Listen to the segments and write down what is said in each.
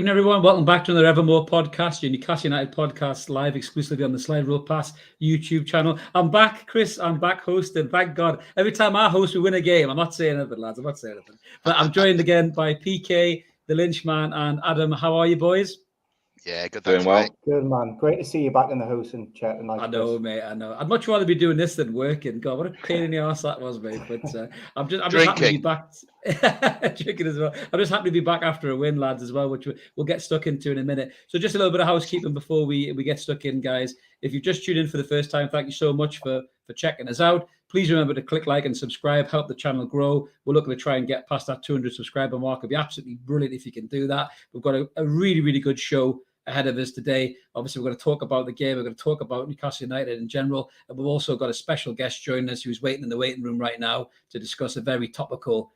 evening, everyone. Welcome back to another Evermore podcast, your Newcastle United podcast, live exclusively on the Slide Rule Pass YouTube channel. I'm back, Chris. I'm back hosting. Thank God. Every time I host, we win a game. I'm not saying anything, lads. I'm not saying anything. But I'm joined again by PK, the Lynchman, and Adam. How are you, boys? Yeah, good. Doing well. Mate. Good, man. Great to see you back in the host and chat tonight. I know, mate. I know. I'd much rather be doing this than working. God, what a pain in the arse that was, mate. But I'm just happy to be back. Drinking as well. I'm just happy to be back after a win, lads, as well, which we'll get stuck into in a minute. So just a little bit of housekeeping before we get stuck in, guys. If you've just tuned in for the first time, thank you so much for checking us out. Please remember to click like and subscribe, help the channel grow. We're looking to try and get past that 200 subscriber mark. It'd be absolutely brilliant if you can do that. We've got a really, really good show ahead of us today. Obviously, we're going to talk about the game. We're going to talk about Newcastle United in general. And we've also got a special guest joining us who's waiting in the waiting room right now to discuss a very topical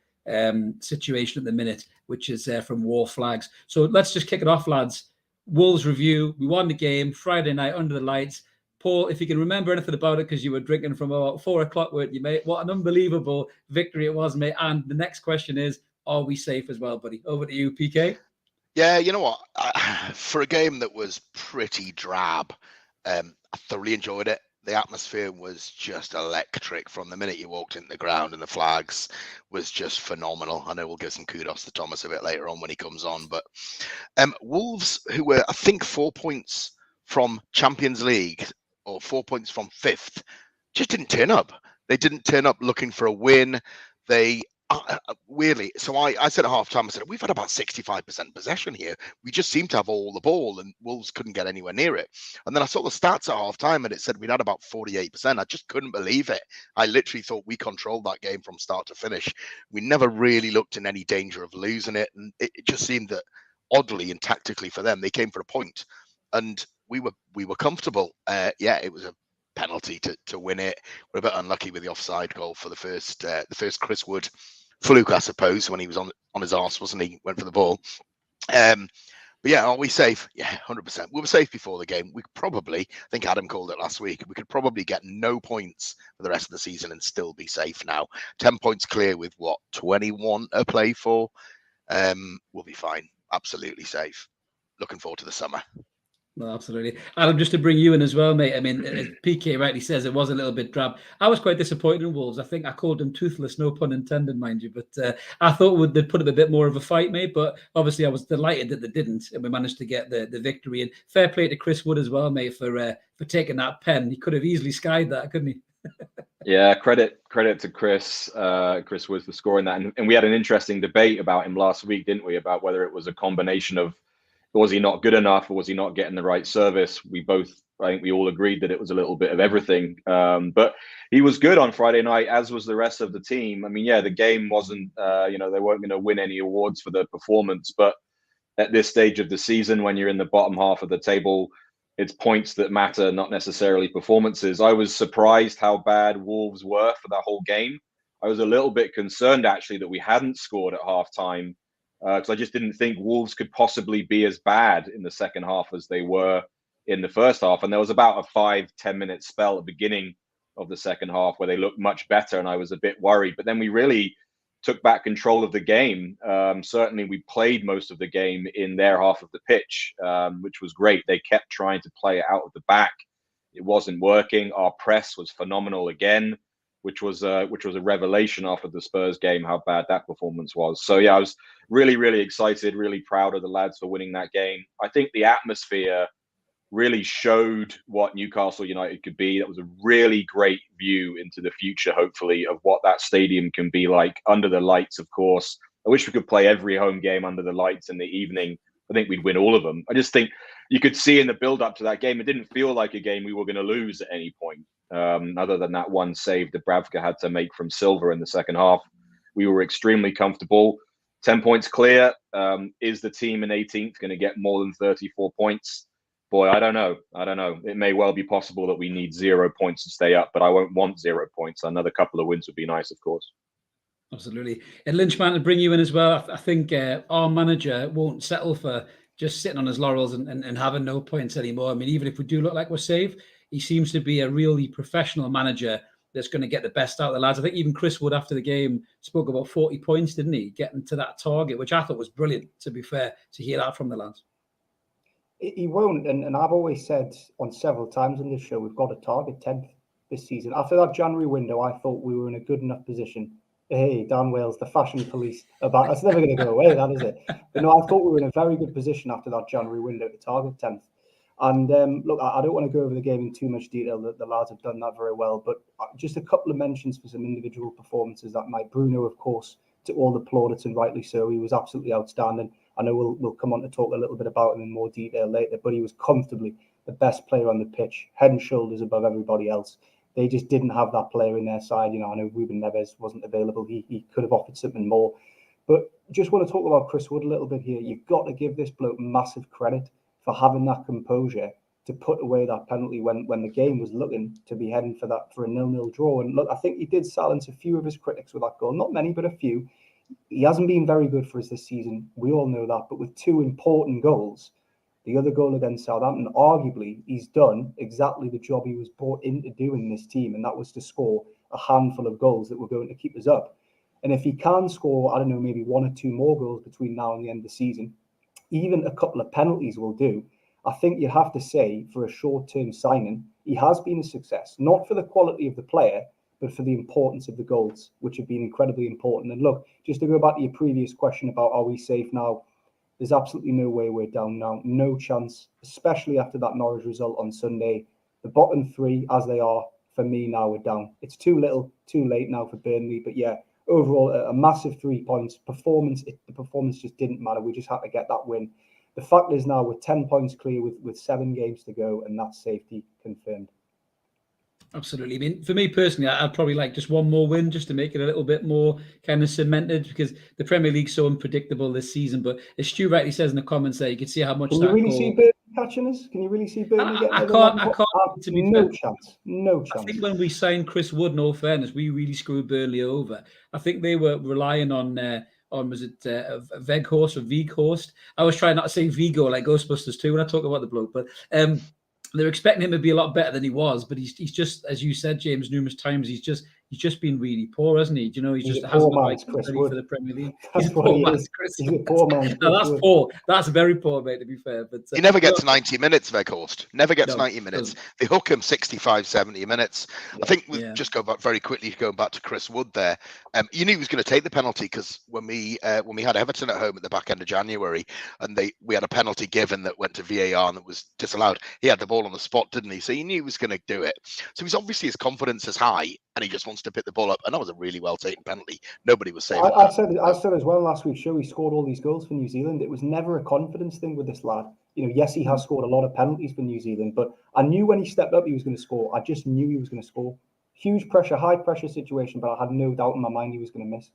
situation at the minute, which is from Wor Flags. So let's just kick it off, lads. Wolves review. We won the game Friday night under the lights. Paul, if you can remember anything about it, because you were drinking from about 4 o'clock, weren't you, mate? What an unbelievable victory it was, mate. And the next question is, are we safe as well, buddy? Over to you, PK. Yeah, you know what? For a game that was pretty drab, I thoroughly enjoyed it. The atmosphere was just electric from the minute you walked into the ground, and the flags was just phenomenal. I know we'll give some kudos to Thomas a bit later on when he comes on. But Wolves, who were, I think, 4 points from Champions League or 4 points from fifth, just didn't turn up. They didn't turn up looking for a win. They weirdly, so I said at half time, I said, we've had about 65% possession here. We just seem to have all the ball, and Wolves couldn't get anywhere near it. And then I saw the stats at half time, and it said we'd had about 48%. I just couldn't believe it. I literally thought we controlled that game from start to finish. We never really looked in any danger of losing it. And it just seemed that oddly and tactically for them, they came for a point, and we were comfortable. Yeah, it was a penalty to win it. We're a bit unlucky with the offside goal for the first Chris Wood fluke, I suppose, when he was on his arse, wasn't he? Went for the ball. But yeah, are we safe? Yeah, 100%. We were safe before the game. We probably, I think Adam called it last week, we could probably get no points for the rest of the season and still be safe now. 10 points clear with what, 21 to play for? We'll be fine. Absolutely safe. Looking forward to the summer. No, absolutely. Adam, just to bring you in as well, mate. I mean, as PK rightly says, it was a little bit drab. I was quite disappointed in Wolves. I think I called them toothless, no pun intended, mind you. But I thought they'd put up a bit more of a fight, mate. But obviously, I was delighted that they didn't, and we managed to get the victory. And fair play to Chris Wood as well, mate, for taking that pen. He could have easily skied that, couldn't he? Yeah, credit to Chris Wood for scoring that. And we had an interesting debate about him last week, didn't we? About whether it was a combination of, was he not good enough, or was he not getting the right service? I think we all agreed that it was a little bit of everything. But he was good on Friday night, as was the rest of the team. I mean, yeah, the game wasn't, they weren't going to win any awards for the performance. But at this stage of the season, when you're in the bottom half of the table, it's points that matter, not necessarily performances. I was surprised how bad Wolves were for that whole game. I was a little bit concerned, actually, that we hadn't scored at halftime. Because I just didn't think Wolves could possibly be as bad in the second half as they were in the first half. And there was about a 5-10 minute spell at the beginning of the second half where they looked much better, and I was a bit worried. But then we really took back control of the game. Certainly, we played most of the game in their half of the pitch, which was great. They kept trying to play it out of the back. It wasn't working. Our press was phenomenal again, which was a revelation after the Spurs game, how bad that performance was. So yeah, I was really, really excited, really proud of the lads for winning that game. I think the atmosphere really showed what Newcastle United could be. That was a really great view into the future, hopefully, of what that stadium can be like under the lights, of course. I wish we could play every home game under the lights in the evening. I think we'd win all of them. I just think you could see in the build-up to that game, it didn't feel like a game we were going to lose at any point. Other than that one save that Bravka had to make from Silva in the second half, we were extremely comfortable. 10 points clear. Is the team in 18th going to get more than 34 points? Boy, I don't know. It may well be possible that we need 0 points to stay up, but I won't want 0 points. Another couple of wins would be nice, of course. Absolutely. And Lynchman, to bring you in as well, I think our manager won't settle for just sitting on his laurels and having no points anymore. I mean, even if we do look like we're safe, he seems to be a really professional manager that's going to get the best out of the lads. I think even Chris Wood after the game spoke about 40 points, didn't he? Getting to that target, which I thought was brilliant, to be fair, to hear that from the lads. He won't, and I've always said on several times on this show, we've got to target 10th this season. After that January window, I thought we were in a good enough position. Hey, Dan Wales, the fashion police, that's never going to go away, that is it. But no, I thought we were in a very good position after that January window to target 10th. And look, I don't want to go over the game in too much detail. The lads have done that very well, but just a couple of mentions for some individual performances that night. Bruno, of course, to all the plaudits, and rightly so. He was absolutely outstanding. I know we'll come on to talk a little bit about him in more detail later, but he was comfortably the best player on the pitch, head and shoulders above everybody else. They just didn't have that player in their side. You know, I know Ruben Neves wasn't available. He could have offered something more. But just want to talk about Chris Wood a little bit here. You've got to give this bloke massive credit for having that composure to put away that penalty when the game was looking to be heading for a 0-0 draw. And look, I think he did silence a few of his critics with that goal. Not many, but a few. He hasn't been very good for us this season. We all know that. But with two important goals, the other goal against Southampton, arguably, he's done exactly the job he was brought into doing this team, and that was to score a handful of goals that were going to keep us up. And if he can score, I don't know, maybe one or two more goals between now and the end of the season, even a couple of penalties will do. I think you have to say, for a short-term signing, he has been a success, not for the quality of the player, but for the importance of the goals, which have been incredibly important. And look, just to go back to your previous question about are we safe now, there's absolutely no way we're down now. No chance, especially after that Norwich result on Sunday. The bottom three, as they are, for me now, we're down. It's too little, too late now for Burnley. But yeah, overall, a massive 3 points. The performance just didn't matter. We just had to get that win. The fact is now we're 10 points clear with 7 games to go, and that's safety confirmed. Absolutely. I mean, for me personally, I'd probably like just one more win just to make it a little bit more kind of cemented, because the Premier League's so unpredictable this season. But as Stu rightly says in the comments there, you can see how much Can you really see Burnley catching us? Can you really see Burnley getting I can't. To be no fair. chance. No chance. I think when we signed Chris Wood, in all fairness, we really screwed Burnley over. I think they were relying on was it Veghorst or Veghorst? I was trying not to say Vigo like Ghostbusters 2 when I talk about the bloke, but they're expecting him to be a lot better than he was. But he's just, as you said, James, numerous times, he's just been really poor, hasn't he? Do you know, he's just hasn't been right for the Premier League. He's a poor man. He's a poor man. No, that's poor. That's very poor, mate, to be fair. But he never gets 90 minutes, Veghorst. Never gets 90 minutes. They hook him 65, 70 minutes. Yeah. I think we just go back very quickly, going back to Chris Wood there. You knew he was going to take the penalty, because when we had Everton at home at the back end of January, and we had a penalty given that went to VAR and that was disallowed, he had the ball on the spot, didn't he? So you knew he was going to do it. So he's obviously, his confidence is high, and he just wants to pick the ball up. And that was a really well taken penalty. Nobody was saying. I said as well last week's show, he scored all these goals for New Zealand. It was never a confidence thing with this lad. You know, yes, he has scored a lot of penalties for New Zealand, but I knew when he stepped up he was going to score. I just knew he was going to score. Huge pressure, high pressure situation, but I had no doubt in my mind he was going to miss.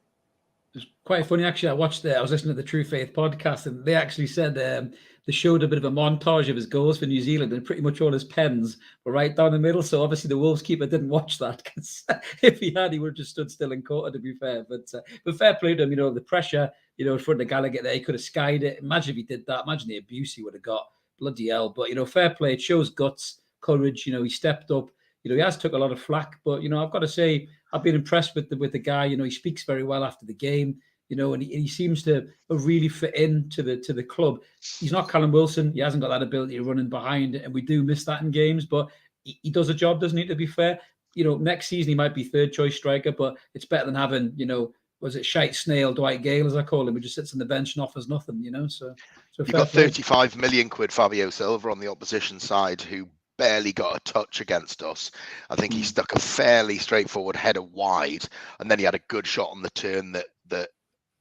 It's quite funny, actually. I was listening to the True Faith podcast, and they actually said they showed a bit of a montage of his goals for New Zealand, and pretty much all his pens were right down the middle. So obviously the Wolves keeper didn't watch that, because if he had, he would have just stood still in quarter, to be fair. But fair play to him. You know, the pressure, you know, in front of Gallagher there, he could have skied it. Imagine if he did that. Imagine the abuse he would have got. Bloody hell. But, you know, fair play. It shows guts, courage. You know, he stepped up. You know, he has took a lot of flack, but, you know, I've got to say, I've been impressed with the guy. You know, he speaks very well after the game. You know, and he seems to really fit into the club. He's not Callum Wilson. He hasn't got that ability of running behind, and we do miss that in games. But he does a job, doesn't he? To be fair, you know, next season he might be third choice striker, but it's better than having, you know, was it Shite Snail Dwight Gale, as I call him, who just sits on the bench and offers nothing. You know, so you've got 35 million quid Fabio Silva on the opposition side, who barely got a touch against us. I think he stuck a fairly straightforward header wide, and then he had a good shot on the turn that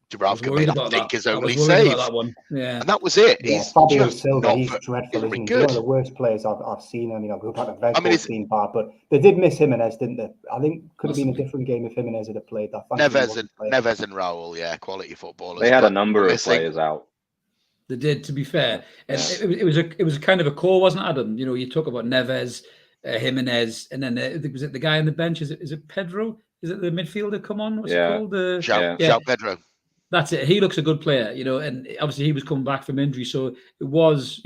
Dubravka made, I think, his only save. That one. Yeah. And that was it. Yeah, he's Fabio Silva, he's dreadful, isn't he? Good. He's one of the worst players I've seen. I mean, I'll go back to Veghorst being bad, but they did miss Jimenez, didn't they? I think could have been a different game if Jimenez had played that. Neves and Raul, yeah, quality footballers. They had a number of players out. They did, to be fair. And it was a kind of a core, wasn't it, Adam? You know, you talk about Neves, Jimenez, and then was it the guy on the bench? Is it Pedro? Is it the midfielder? Come on, what's it called? João Pedro. That's it. He looks a good player, you know, and obviously he was coming back from injury, so it was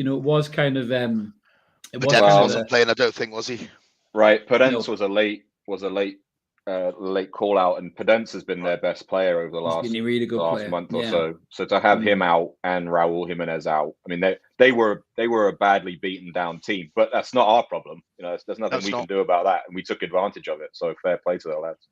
kind of. Wasn't playing, I don't think, was he? Right, Podence was a late late call out, and Podence has been their best player over the last month or so. So to have him out and Raul Jimenez out, I mean, they were a badly beaten down team, but that's not our problem. You know, there's nothing we can do about that, and we took advantage of it. So fair play to the lads.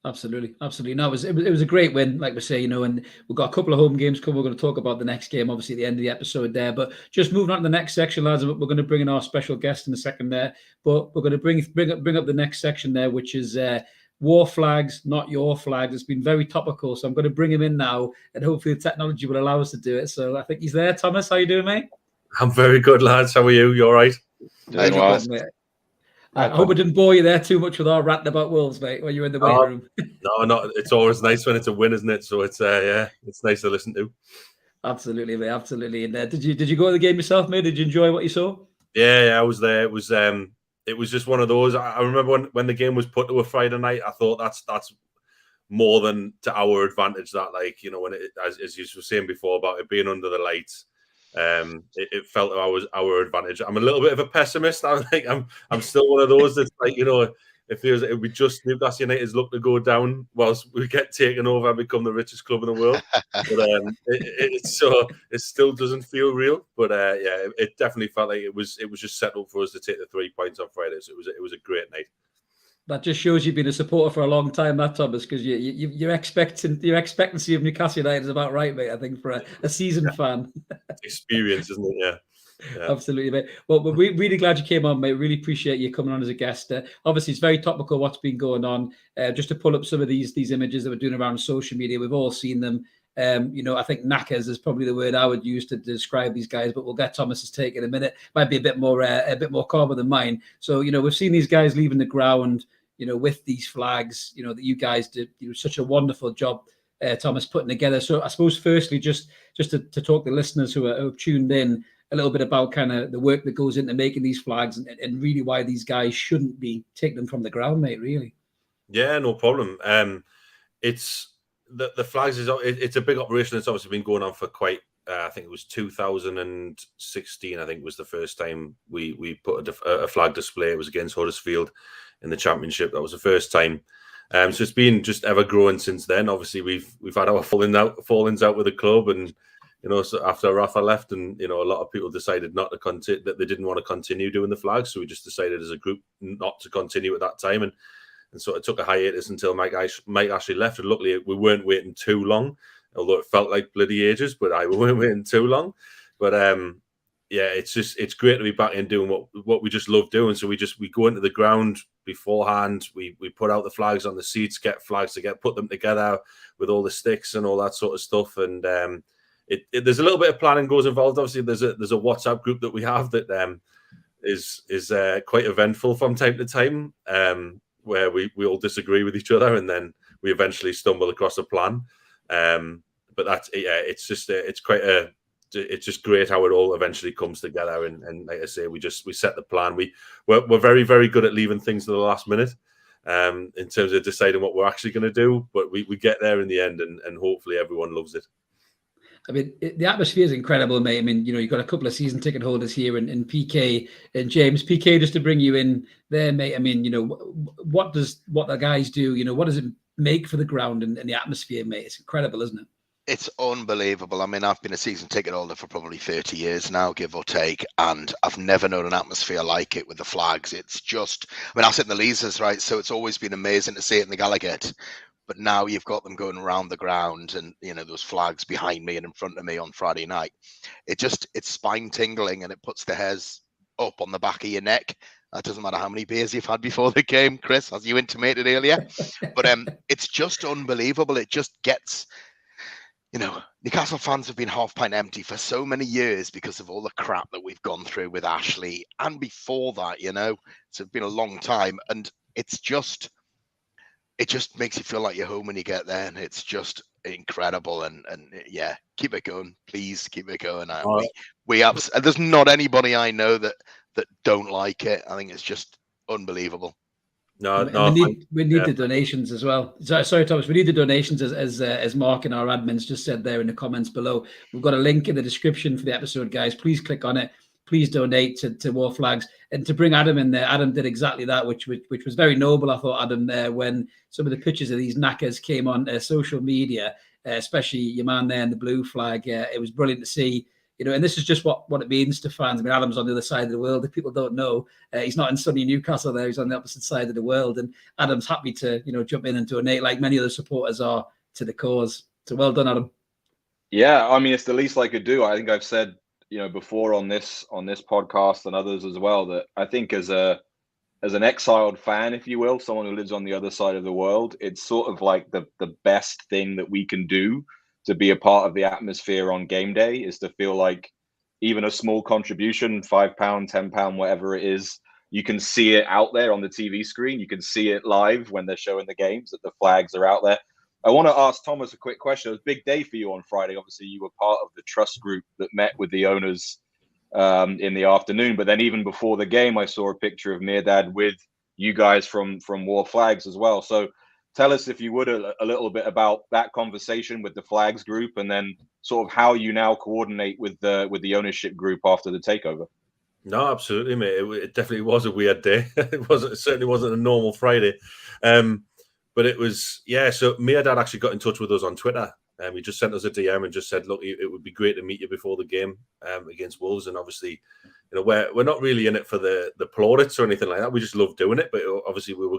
Absolutely. No, it was a great win, like we say, you know, and we've got a couple of home games coming. We're going to talk about the next game, obviously, at the end of the episode there. But just moving on to the next section, lads, we're going to bring in our special guest in a second there. But we're going to bring up the next section there, which is Wor Flags, not your flags. It's been very topical, so I'm going to bring him in now, and hopefully the technology will allow us to do it. So I think he's there. Thomas, how you doing, mate? I'm very good, lads. How are you? You all right? Doing well. I hope I didn't bore you there too much with our ranting about Wolves, mate, when you're in the weight room. No, it's always nice when it's a win, isn't it? So it's it's nice to listen to. Absolutely, mate, absolutely. And did you go to the game yourself, mate? Did you enjoy what you saw? Yeah, I was there. It was just one of those. I remember when the game was put to a Friday night, I thought that's more than to our advantage. That, like, you know, when as you were saying before about it being under the lights. It felt our advantage. I'm a little bit of a pessimist. I'm still one of those that's like, you know, it feels it would be just Newcastle United's luck to go down whilst we get taken over and become the richest club in the world. But it still doesn't feel real. But it definitely felt like it was just set up for us to take the 3 points on Friday. So it was a great night. That just shows you've been a supporter for a long time, that, Thomas, because your expectancy of Newcastle United is about right, mate. I think for a seasoned fan. Experience, isn't it? Yeah. Absolutely, mate. Well, we're really glad you came on, mate. Really appreciate you coming on as a guest. Obviously, it's very topical what's been going on. Just to pull up some of these images that we're doing around social media, we've all seen them. You know, I think knackers is probably the word I would use to describe these guys, but we'll get Thomas's take in a minute. Might be a bit more calmer than mine. So, you know, we've seen these guys leaving the ground, you know, with these flags, you know, that you guys did such a wonderful job, Thomas, putting together. So I suppose firstly, just to talk to listeners who are tuned in a little bบabout kind of the work that goes into making these flags and really why these guys shouldn't be taking them from the ground, mate, really. Yeah, no problem. It's the flags it's a big operation. It's obviously been going on for quite, I think it was 2016, I think was the first time we put a flag display. It was against Huddersfield in the Championship. That was the first time. So it's been just ever growing since then. Obviously, we've had our fallings out with the club, and you know, so after Rafa left, and you know, a lot of people decided not to continue, that they didn't want to continue doing the flags. So we just decided as a group not to continue at that time, and so it took a hiatus until Mike actually left. And luckily, we weren't waiting too long, although it felt like bloody ages. But we weren't waiting too long. But yeah, it's great to be back in doing what we just love doing. So we go into the ground beforehand. We put out the flags on the seats, get flags put them together with all the sticks and all that sort of stuff. And there's a little bit of planning goes involved. Obviously, there's a WhatsApp group that we have that is quite eventful from time to time, where we all disagree with each other, and then we eventually stumble across a plan. But that's it's just great how it all eventually comes together. And like I say, we set the plan. We're very, very good at leaving things to the last minute, in terms of deciding what we're actually going to do. But we get there in the end, and hopefully everyone loves it. I mean, the atmosphere is incredible, mate. I mean, you know, you've got a couple of season ticket holders here in PK and James. PK, just to bring you in there, mate. I mean, you know, what the guys do? You know, what does it make for the ground and the atmosphere, mate? It's incredible, isn't it? It's unbelievable. I mean, I've been a season ticket holder for probably 30 years now, give or take, and I've never known an atmosphere like it with the flags. It's just, I mean, I sit in the Leazers, right? So it's always been amazing to see it in the Gallagher. But now you've got them going around the ground, and you know, those flags behind me and in front of me on Friday night. It's spine tingling, and it puts the hairs up on the back of your neck. That doesn't matter how many beers you've had before the game, Chris, as you intimated earlier. But it's just unbelievable. It just gets, you know, Newcastle fans have been half pint empty for so many years because of all the crap that we've gone through with Ashley, and before that, you know, it's been a long time, and it just makes you feel like you're home when you get there, and it's just incredible. And yeah, keep it going, please keep it going. There's not anybody I know that don't like it. I think it's just unbelievable. No, we need the donations as well. Sorry, Thomas. We need the donations, as Mark and our admins just said there in the comments below. We've got a link in the description for the episode, guys. Please click on it. please donate to Wor Flags, and to bring Adam in there. Adam did exactly that, which was very noble, I thought, Adam, there, when some of the pictures of these knackers came on social media, especially your man there in the blue flag. It was brilliant to see, and this is just what it means to fans. I mean, Adam's on the other side of the world. If people don't know, he's not in sunny Newcastle there. He's on the opposite side of the world. And Adam's happy to, jump in and donate, like many other supporters are, to the cause. So well done, Adam. Yeah, I mean, it's the least I could do. I think I've said, before on this podcast and others as well, that I think as an exiled fan, if you will, someone who lives on the other side of the world, it's sort of like the best thing that we can do to be a part of the atmosphere on game day, is to feel like even a small contribution, £5, £10, whatever it is, you can see it out there on the TV screen. You can see it live when they're showing the games, that the flags are out there. I want to ask Thomas a quick question. It was a big day for you on Friday. Obviously, you were part of the trust group that met with the owners in the afternoon. But then even before the game, I saw a picture of Mirdad with you guys from Wor Flags as well. So tell us, if you would, a little bit about that conversation with the Flags group, and then sort of how you now coordinate with the ownership group after the takeover. No, absolutely, mate. It definitely was a weird day. It certainly wasn't a normal Friday. But it was, so Mirdad actually got in touch with us on Twitter. He just sent us a DM and just said, look, it would be great to meet you before the game against Wolves. And obviously, we're not really in it for the plaudits or anything like that. We just love doing it. But obviously, we were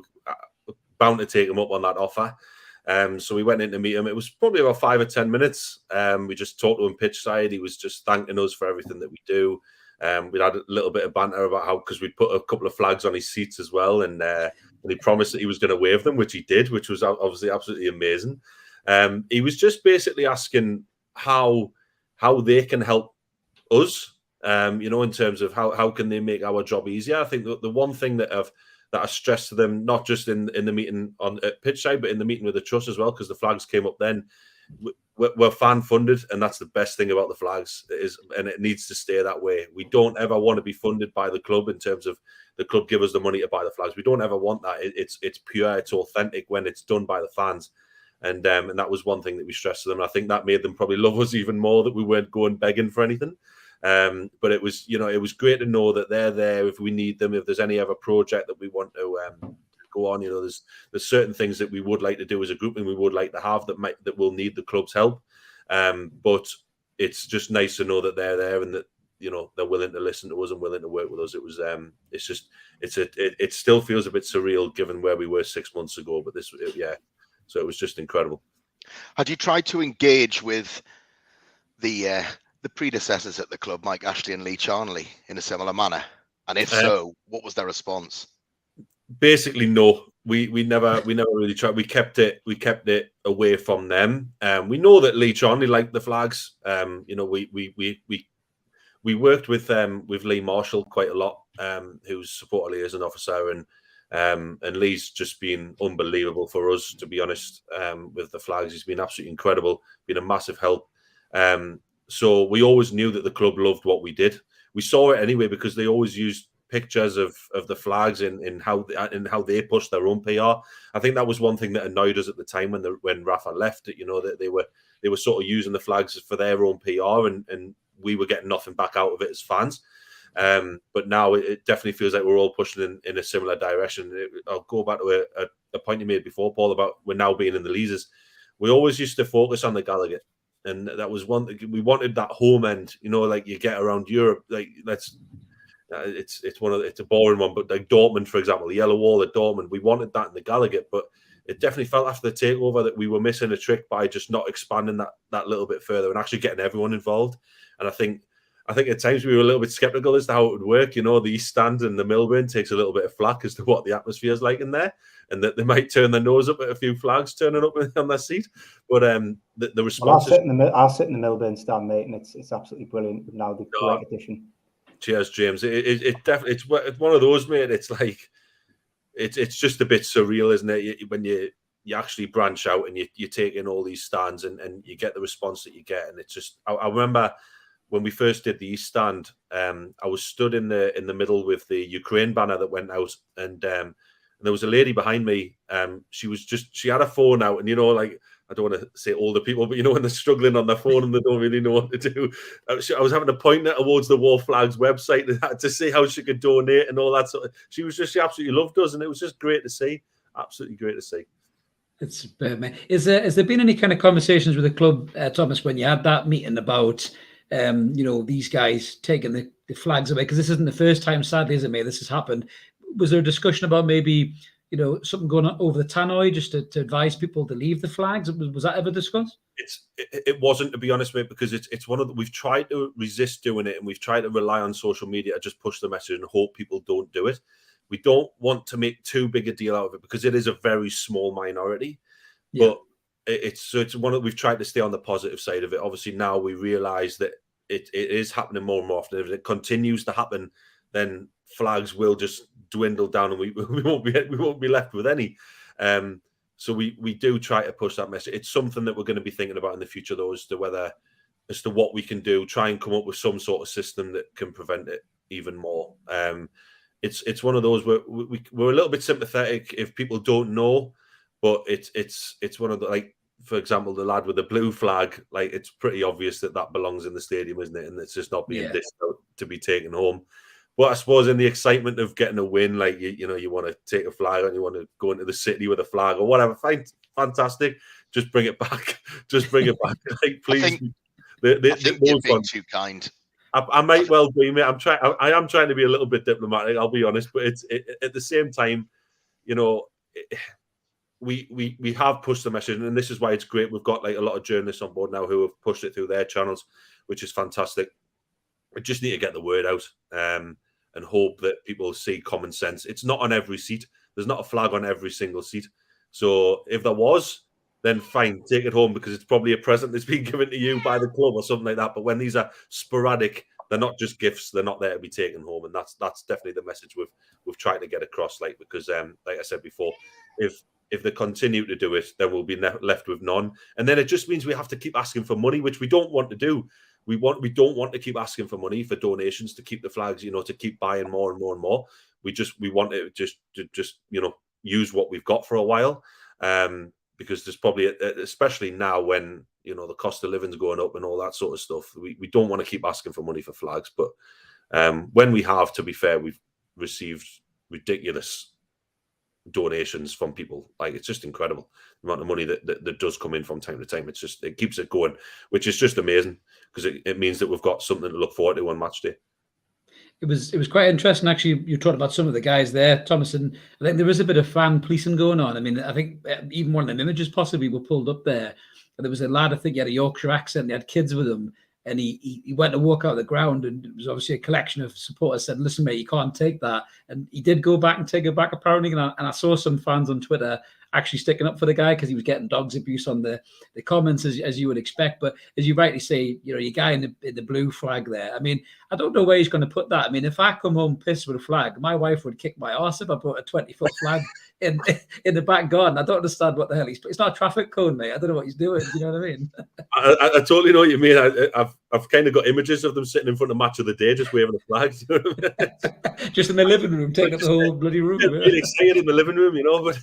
bound to take him up on that offer. So we went in to meet him. It was probably about 5 or 10 minutes. We just talked to him pitch side. He was just thanking us for everything that we do. We had a little bit of banter about how, because we put a couple of flags on his seats as well, and he promised that he was going to wave them, which he did, which was obviously absolutely amazing. He was just basically asking how they can help us, in terms of how can they make our job easier. I think the one thing that I stressed to them, not just in the meeting at pitch side, but in the meeting with the trust as well, because the flags came up then. We're fan funded, and that's the best thing about the Flags, and it needs to stay that way. We don't ever want to be funded by the club in terms of the club give us the money to buy the flags. We don't ever want that. It's pure, it's authentic when it's done by the fans, and that was one thing that we stressed to them. I think that made them probably love us even more, that we weren't going begging for anything. But it was it was great to know that they're there if we need them. If there's any other project that we want to go on, there's certain things that we would like to do as a group, and we would like to have that will need the club's help. But it's just nice to know that they're there, and that they're willing to listen to us and willing to work with us. It was it still feels a bit surreal given where we were 6 months ago, but so it was just incredible. Had you tried to engage with the predecessors at the club, Mike Ashley and Lee Charnley, in a similar manner? And if so, what was their response? Basically, no. We never really tried. We kept it away from them. We know that Lee Charnley liked the Flags. We worked with Lee Marshall quite a lot, who's support liaison officer, and Lee's just been unbelievable for us, to be honest. With the Flags, he's been absolutely incredible, been a massive help. So we always knew that the club loved what we did. We saw it anyway because they always used pictures of the Flags in how they pushed their own PR. I think that was one thing that annoyed us at the time when Rafa left. That they were sort of using the Flags for their own PR, and we were getting nothing back out of it as fans. But now it definitely feels like we're all pushing in a similar direction. I'll go back to a point you made before, Paul, about we're now being in the Leazers. We always used to focus on the Gallagher, and that was one thing. We wanted that home end, like you get around Europe. Like it's a boring one, but like Dortmund, for example, the yellow wall at Dortmund, we wanted that in the Gallagher, but it definitely felt after the takeover that we were missing a trick by just not expanding that little bit further and actually getting everyone involved. And I think at times we were a little bit skeptical as to how it would work. The East Stand and the Millburn takes a little bit of flack as to what the atmosphere is like in there, and that they might turn their nose up at a few Flags turning up on their seat. But the response. Well, I'll sit in the Millburn Stand, mate, and it's absolutely brilliant. Now the great addition. Cheers, James. It definitely it's one of those, mate. It's like it's just a bit surreal, isn't it? When you actually branch out and you take in all these stands and you get the response that you get, and it's just. I remember when we first did the East Stand, I was stood in the middle with the Ukraine banner that went out, and there was a lady behind me. She had a phone out, and like, I don't want to say older people, but when they're struggling on their phone and they don't really know what to do. I was having to point her towards the Wor Flags website to see how she could donate and all that sort of. She absolutely loved us, and it was just great to see. Absolutely great to see. It's superb, man. Has there been any kind of conversations with the club, Thomas, when you had that meeting about, these guys taking the flags away? Because this isn't the first time, sadly, is it, mate? This has happened. Was there a discussion about maybe, something going on over the tannoy just to advise people to leave the flags? Was that ever discussed? It wasn't, to be honest, mate, because it's one of the, we've tried to resist doing it, and we've tried to rely on social media to just push the message and hope people don't do it. We don't want to make too big a deal out of it because it is a very small minority. Yeah. But it's one of, we've tried to stay on the positive side of it. Obviously, now we realise that it is happening more and more often. If it continues to happen, then flags will just dwindle down, and we won't be left with any. So we do try to push that message. It's something that we're going to be thinking about in the future, though, as to what we can do. Try and come up with some sort of system that can prevent it even more. It's one of those where we're a little bit sympathetic if people don't know, but it's one of the, like, for example, the lad with the blue flag, like, it's pretty obvious that belongs in the stadium, isn't it? And it's just not being dished out to be taken home. But I suppose in the excitement of getting a win, like, you want to take a flag and you want to go into the city with a flag or whatever, fine, fantastic. Just bring it back. Just bring it back. Like, please. I think you're being too kind. I might well be, mate. I am trying to be a little bit diplomatic, I'll be honest, but at the same time, we have pushed the message, and this is why it's great. We've got, like, a lot of journalists on board now who have pushed it through their channels, which is fantastic. We just need to get the word out and hope that people see common sense. It's not on every seat. There's not a flag on every single seat. So if there was, then fine, take it home, because it's probably a present that's been given to you by the club or something like that. But when these are sporadic, they're not just gifts. They're not there to be taken home, and that's definitely the message we've tried to get across. Like, because like I said before, if they continue to do it, then we'll be left with none, and then it just means we have to keep asking for money, which we don't want to do. We don't want to keep asking for money for donations to keep the flags, to keep buying more and more and more. We want to just use what we've got for a while. Because there's probably, especially now when, the cost of living's going up and all that sort of stuff, we don't want to keep asking for money for flags. But when we have, to be fair, we've received ridiculous donations from people. Like, it's just incredible the amount of money that does come in from time to time. It keeps it going, which is just amazing, because it means that we've got something to look forward to on match day. It was quite interesting, actually. You talked about some of the guys there, Thomas, and I think there was a bit of fan policing going on. I mean, I think even one of them images possibly were pulled up there. And there was a lad, I think he had a Yorkshire accent, he had kids with him, and he went to walk out of the ground, and it was obviously a collection of supporters said, "Listen, mate, you can't take that." And he did go back and take it back, apparently. And I saw some fans on Twitter actually sticking up for the guy because he was getting dogs abuse on the comments, as you would expect. But as you rightly say, your guy in the blue flag there, I mean, I don't know where he's going to put that. I mean, if I come home pissed with a flag, my wife would kick my arse if I put a 20-foot flag in the back garden. I don't understand what the hell it's not a traffic cone, mate. I don't know what he's doing. You know what I mean? I totally know what you mean. I've kind of got images of them sitting in front of Match of the Day just waving the flags. You know what I mean? Just in the living room, taking up the whole bloody room. Really excited in the living room, but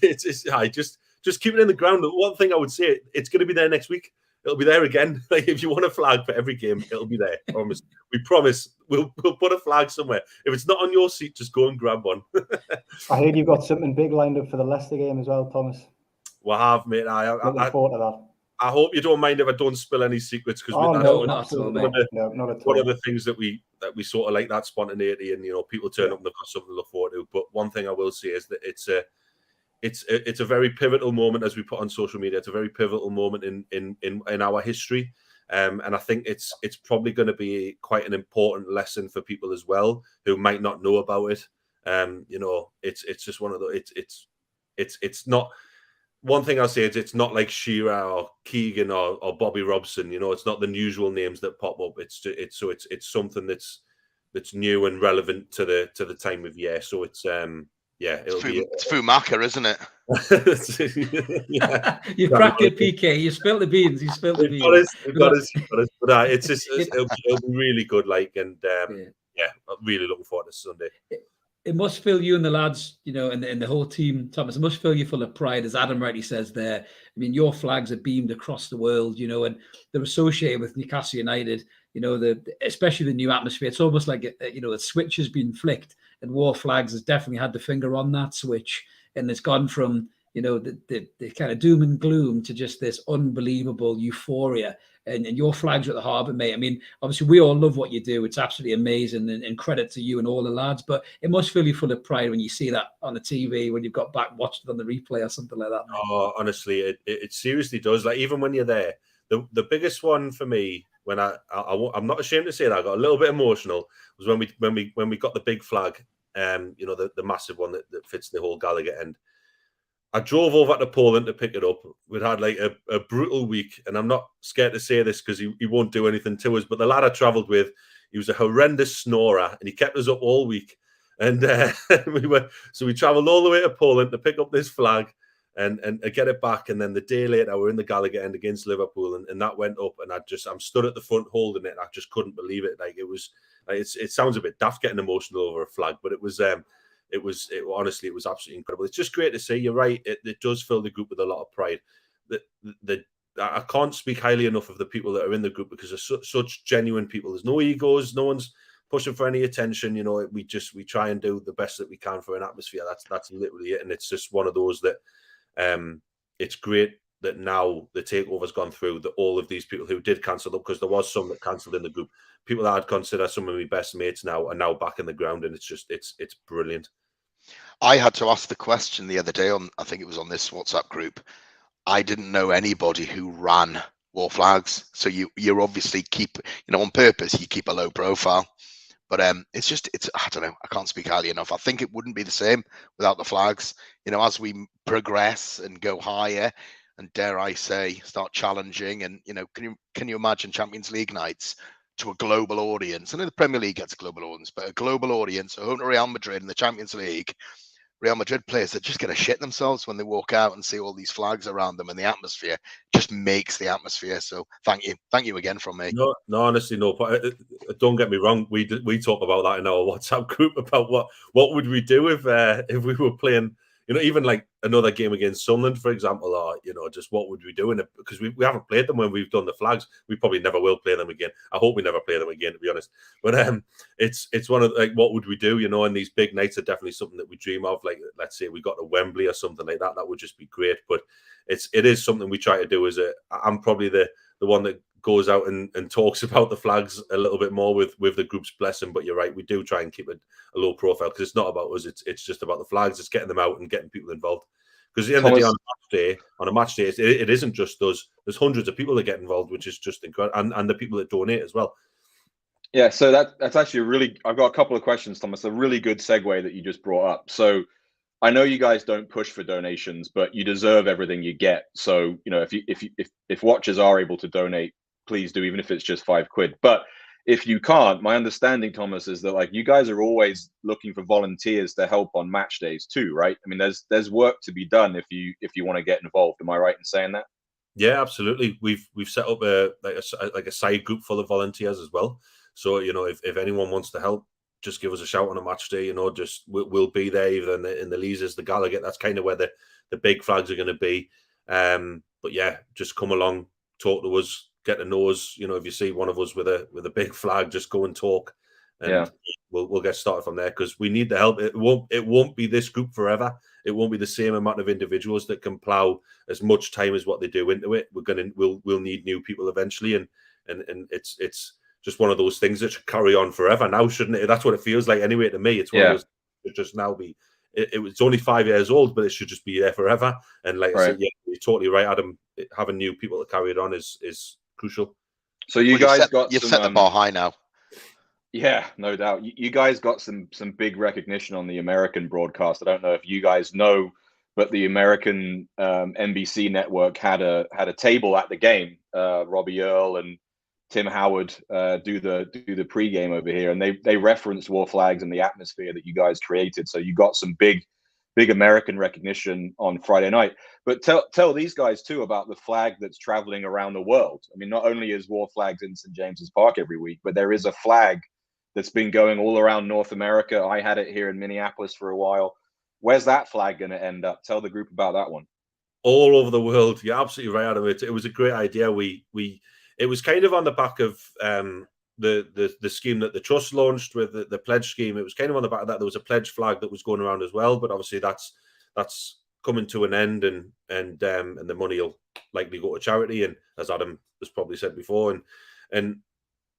just keep it in the ground. One thing I would say, it's going to be there next week. It'll be there again. Like, if you want a flag for every game, it'll be there. Promise. We promise. We'll put a flag somewhere. If it's not on your seat, just go and grab one. I heard you've got something big lined up for the Leicester game as well, Thomas. Well, I have, mate. Looking forward to that. I hope you don't mind if I don't spill any secrets, because not at all. One of the things that we sort of like, that spontaneity, and people turn up and they've got something to look forward to. But one thing I will say is that it's a very pivotal moment, as we put on social media. It's a very pivotal moment in our history, and I think it's probably going to be quite an important lesson for people as well who might not know about it. It's just one of the it's not. One thing I'll say is it's not like Shearer or Keegan or Bobby Robson. It's not the usual names that pop up. It's something that's new and relevant to the time of year. So it's it's Fumaka, isn't it? You cracked it, PK. You spilled the beans. But it'll be really good. Like, and I'm really looking forward to Sunday. it must fill you and the lads, you know, and the whole team, Thomas, it must fill you full of pride, as Adam rightly says there. I mean, your flags are beamed across the world, you know, and they're associated with Newcastle United, you know, especially the new atmosphere. It's almost like, you know, a switch has been flicked, and Wor Flags has definitely had the finger on that switch. And it's gone from, you know, the kind of doom and gloom to just this unbelievable euphoria. And your flags are at the heart of it, mate. I mean, obviously, we all love what you do. It's absolutely amazing, and credit to you and all the lads. But it must fill you full of pride when you see that on the TV, when you've got back watched it on the replay or something like that, mate. Oh, honestly, it seriously does. Like, even when you're there, the biggest one for me, when I'm not ashamed to say that I got a little bit emotional, was when we got the big flag, you know, the massive one that fits the whole Gallagher end. I drove over to Poland to pick it up. We'd had like a brutal week, and I'm not scared to say this because he won't do anything to us. But the lad I travelled with, he was a horrendous snorer, and he kept us up all week. And we travelled all the way to Poland to pick up this flag and get it back. And then the day later, we're in the Gallagher end against Liverpool, and that went up. And I'm stood at the front holding it. And I just couldn't believe it. Like, it was, like, it sounds a bit daft getting emotional over a flag, but it was. Honestly, it was absolutely incredible. It's just great to see. You're right. It does fill the group with a lot of pride. I can't speak highly enough of the people that are in the group, because they're such genuine people. There's no egos. No one's pushing for any attention. You know, we try and do the best that we can for an atmosphere. That's literally it. And it's just one of those that it's great that now the takeover's gone through, that all of these people who did cancel up, because there was some that cancelled in the group, people that I'd consider some of my best mates now are now back in the ground, and it's brilliant. I had to ask the question the other day I think it was on this WhatsApp group. I didn't know anybody who ran Wor Flags. So you're obviously on purpose, you keep a low profile. But it's I don't know, I can't speak highly enough. I think it wouldn't be the same without the flags. You know, as we progress and go higher, and dare I say, start challenging, and you know, can you imagine Champions League nights to a global audience? I know the Premier League gets a global audience, but a global audience, home to Real Madrid in the Champions League, Real Madrid players are just going to shit themselves when they walk out and see all these flags around them, and the atmosphere just makes the atmosphere. So thank you again from me. No, honestly, no. Don't get me wrong. We talk about that in our WhatsApp group about what would we do if we were playing, you know, even like another game against Sunderland, for example, or, you know, just what would we do in it? Because we haven't played them when we've done the flags. We probably never will play them again. I hope we never play them again, to be honest. But it's one of, like, what would we do? You know, and these big nights are definitely something that we dream of. Like, let's say we got to Wembley or something like that. That would just be great. But it is something we try to do. I'm probably the one that goes out and talks about the flags a little bit more with the group's blessing. But you're right, we do try and keep it a low profile, because it's not about us. It's just about the flags. It's getting them out and getting people involved. Because at the end of the day, on a match day, it isn't just us. There's hundreds of people that get involved, which is just incredible, and the people that donate as well. Yeah, so that's actually I've got a couple of questions, Thomas. A really good segue that you just brought up. So I know you guys don't push for donations, but you deserve everything you get. So, you know, if watchers are able to donate, please do, even if it's just £5. But if you can't, my understanding, Thomas, is that, like, you guys are always looking for volunteers to help on match days too, right? I mean, there's work to be done if you want to get involved. Am I right in saying that? Yeah, absolutely. We've set up a side group full of volunteers as well. So, you know, if anyone wants to help, just give us a shout on a match day. You know, just we'll be there, either in the Leazes, the Gallagher. That's kind of where the big flags are going to be. But yeah, just come along, talk to us, get to know us. You know, if you see one of us with a big flag, just go and talk, and we'll get started from there, because we need the help. It won't be this group forever. It won't be the same amount of individuals that can plow as much time as what they do into it. We'll need new people eventually, and it's just one of those things that should carry on forever now, shouldn't it? That's what it feels like anyway to me. It's one of those that just now be. It's only 5 years old, but it should just be there forever. And like I said, yeah, you're totally right, Adam. Having new people to carry it on is crucial. So you've set the bar high now. Yeah, no doubt. You guys got some big recognition on the American broadcast. I don't know if you guys know, but the American NBC network had a table at the game. Robbie Earl and Tim Howard do the pregame over here, and they referenced Wor Flags and the atmosphere that you guys created. So you got some big American recognition on Friday night. But tell these guys too about the flag that's traveling around the world. I mean, not only is Wor Flags in St James's Park every week, but there is a flag that's been going all around North America. I had it here in Minneapolis for a while. Where's that flag going to end up? Tell the group about that one. All over the world. You're absolutely right, Adam. It was a great idea. It was kind of on the back of the scheme that the trust launched with the pledge scheme. It was kind of on the back of that. There was a pledge flag that was going around as well, but obviously that's coming to an end, and the money will likely go to charity. And as Adam has probably said before, and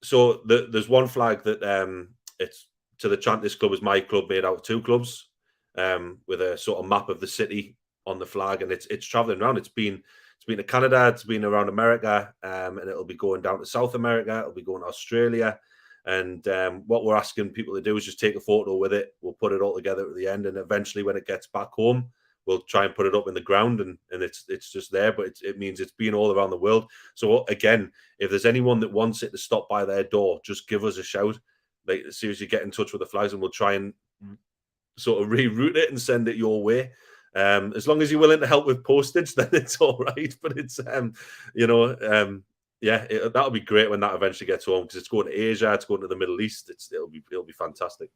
so there's one flag that it's to the chant. This club is my club, made out of 2 clubs, with a sort of map of the city on the flag, and it's traveling around. It's been to Canada, it's been around America, and it'll be going down to South America, it'll be going to Australia. And what we're asking people to do is just take a photo with it. We'll put it all together at the end, and eventually when it gets back home, we'll try and put it up in the ground, and it's just there. But it means it's been all around the world. So again, if there's anyone that wants it to stop by their door, just give us a shout. Like, seriously, get in touch with the flags, and we'll try and sort of reroute it and send it your way. As long as you're willing to help with postage, then it's all right. But it's that'll be great when that eventually gets home, because it's going to Asia, it's going to the Middle East. It'll be fantastic.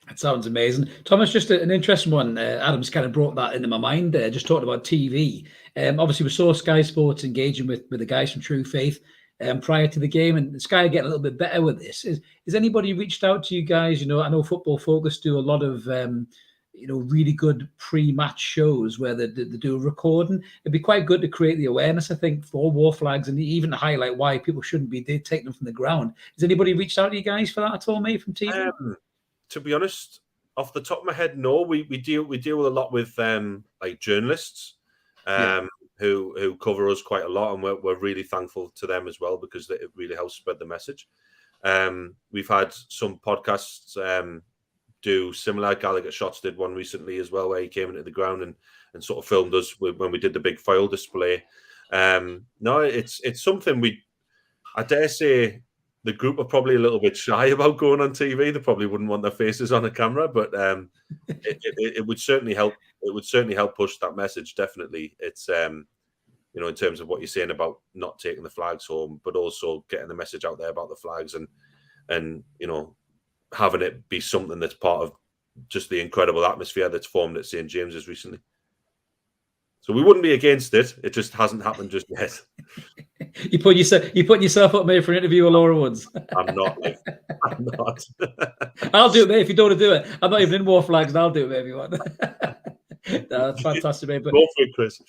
That sounds amazing, Thomas. Just an interesting one. Adam's kind of brought that into my mind there. Just talking about TV. Obviously, we saw Sky Sports engaging with the guys from True Faith prior to the game, and Sky getting a little bit better with this. Is anybody reached out to you guys? I know Football Focus do a lot of really good pre-match shows where they do a recording. It'd be quite good to create the awareness, I think, for Wor Flags, and even to highlight why people shouldn't be taking them from the ground. Has anybody reached out to you guys for that at all, mate, from TV? To be honest, off the top of my head, no. We deal with a lot with like journalists who cover us quite a lot, and we're really thankful to them as well, because it really helps spread the message. We've had some podcasts do similar. Gallagher Shots did one recently as well, where he came into the ground and sort of filmed us when we did the big foil display. No, it's something I dare say the group are probably a little bit shy about going on TV. They probably wouldn't want their faces on a camera, but it would certainly help. It would certainly help push that message. Definitely, it's in terms of what you're saying about not taking the flags home, but also getting the message out there about the flags, and having it be something that's part of just the incredible atmosphere that's formed at St. James's recently. So we wouldn't be against it. It just hasn't happened just yet. You putting yourself up, mate, for an interview with Laura Woods? I'm not. I'm not. I'll do it, mate, if you don't want to do it. I'm not even in Wor Flags, and I'll do it, mate, if you want. No, that's fantastic, mate. But go for it, Chris.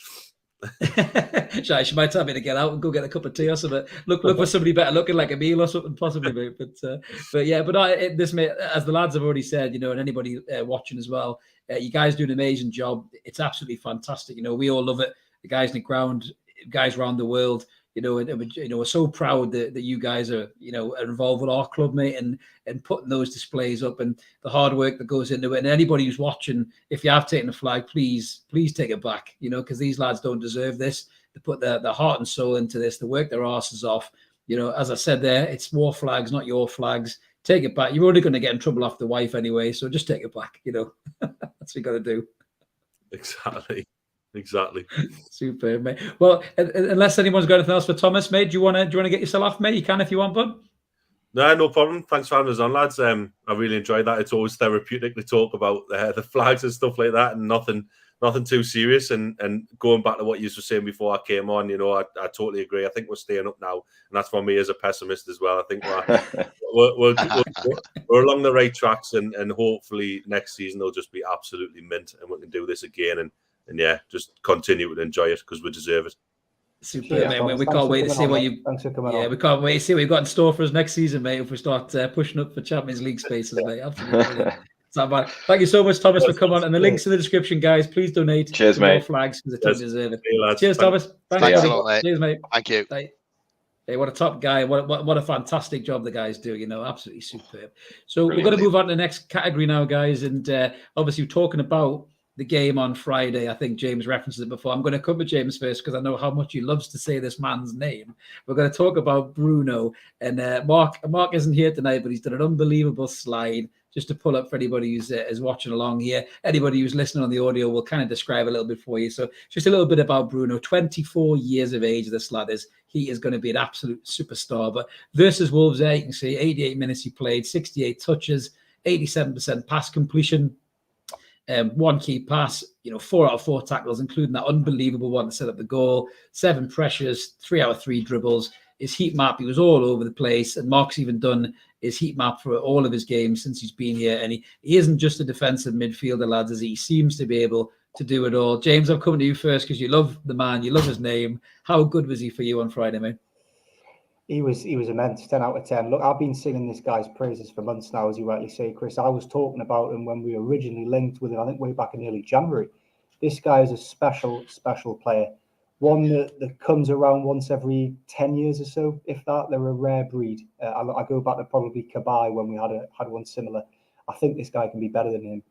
She might tell me to get out and go get a cup of tea or something. Look for somebody better looking, like a meal or something, possibly, mate. This, mate, as the lads have already said, and anybody watching as well, you guys do an amazing job. It's absolutely fantastic. We all love it. The guys in the ground, guys around the world, we're so proud that you guys are, are involved with our club, mate, and putting those displays up, and the hard work that goes into it. And anybody who's watching, if you have taken a flag, please take it back, because these lads don't deserve this. They put their heart and soul into this. They work their asses off. As I said there, it's Wor Flags, not your flags. Take it back. You're only going to get in trouble off the wife anyway, so just take it back. That's what you got to do. Exactly. Super, mate. Well, unless anyone's got anything else for Thomas, mate, do you want to get yourself off, mate? You can if you want, bud. No problem. Thanks for having us on, lads. I really enjoyed that. It's always therapeutic to talk about the flags and stuff like that, and nothing too serious. And going back to what you were saying before I came on, I totally agree. I think we're staying up now, and that's for me as a pessimist as well. I think we're along the right tracks, and hopefully next season they'll just be absolutely mint, and we can do this again, and just continue to enjoy it, because we deserve it. Super, mate. We can't wait to see what you. Thanks for coming on. We can't wait to see what you've got in store for us next season, mate. If we start pushing up for Champions League spaces, mate. Absolutely. Thank you so much, Thomas, for coming on. And the links in the description, guys. Please donate. Cheers, mate. Wor Flags, because they deserve it. Cheers, Thomas. Thanks a lot, mate. Cheers, mate. Thank you. Hey, what a top guy. What a fantastic job the guys do, absolutely superb. So we're going to move on to the next category now, guys. And obviously we're talking about the game on Friday. I think James references it before. I'm going to come to James first, because I know how much he loves to say this man's name. We're going to talk about Bruno. And Mark isn't here tonight, but he's done an unbelievable slide. just to pull up for anybody who's is watching along here. Anybody who's listening on the audio will kind of describe a little bit for you. So just a little bit about Bruno. 24 years of age, this lad is. He is going to be an absolute superstar. But versus Wolves there, you can see 88 minutes he played, 68 touches, 87% pass completion. One key pass, 4 out of 4 tackles, including that unbelievable one to set up the goal, 7 pressures, 3 out of 3 dribbles. His heat map, he was all over the place. And Mark's even done his heat map for all of his games since he's been here. And he isn't just a defensive midfielder, lads, as he seems to be able to do it all. James, I'm coming to you first because you love the man, you love his name. How good was he for you on Friday, mate? He was immense, 10 out of 10. Look, I've been singing this guy's praises for months now, as you rightly say, Chris. I was talking about him when we originally linked with him, I think way back in early January. This guy is a special, special player. One that comes around once every 10 years or so, if that. They're a rare breed. I go back to probably Kabai when we had one similar. I think this guy can be better than him.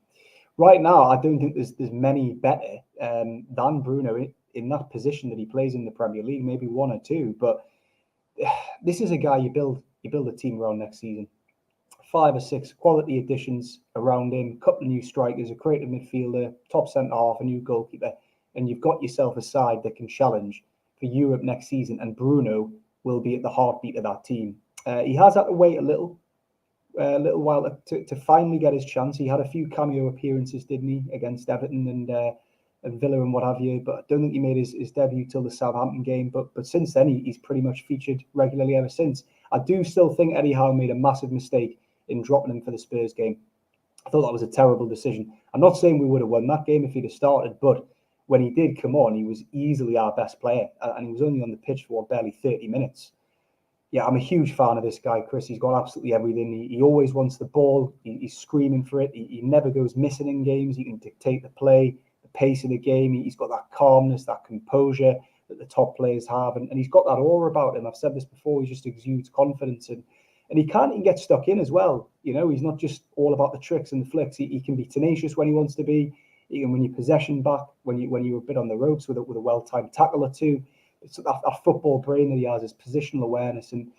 Right now, I don't think there's many better than Bruno in that position that he plays in the Premier League, maybe 1 or 2, but this is a guy you build a team around next season. 5 or 6 quality additions around him, couple of new strikers, a creative midfielder, top centre half, a new goalkeeper, and you've got yourself a side that can challenge for Europe next season. And Bruno will be at the heartbeat of that team. He has had to wait a little while to finally get his chance. He had a few cameo appearances, didn't he, against Everton and Villa and what have you, but I don't think he made his debut till the Southampton game. But since then, he's pretty much featured regularly ever since. I do still think Eddie Howe made a massive mistake in dropping him for the Spurs game. I thought that was a terrible decision. I'm not saying we would have won that game if he'd have started, but when he did come on, he was easily our best player, and he was only on the pitch for barely 30 minutes. Yeah, I'm a huge fan of this guy, Chris. He's got absolutely everything. He always wants the ball. He's screaming for it. He never goes missing in games. He can dictate the play, the pace of the game. He's got that calmness, that composure that the top players have, and he's got that aura about him. I've said this before. He just exudes confidence, and he can't get stuck in as well. He's not just all about the tricks and the flicks. He can be tenacious when he wants to be. He can win your possession back when you're a bit on the ropes with a well-timed tackle or two. It's that football brain that he has, his positional awareness, and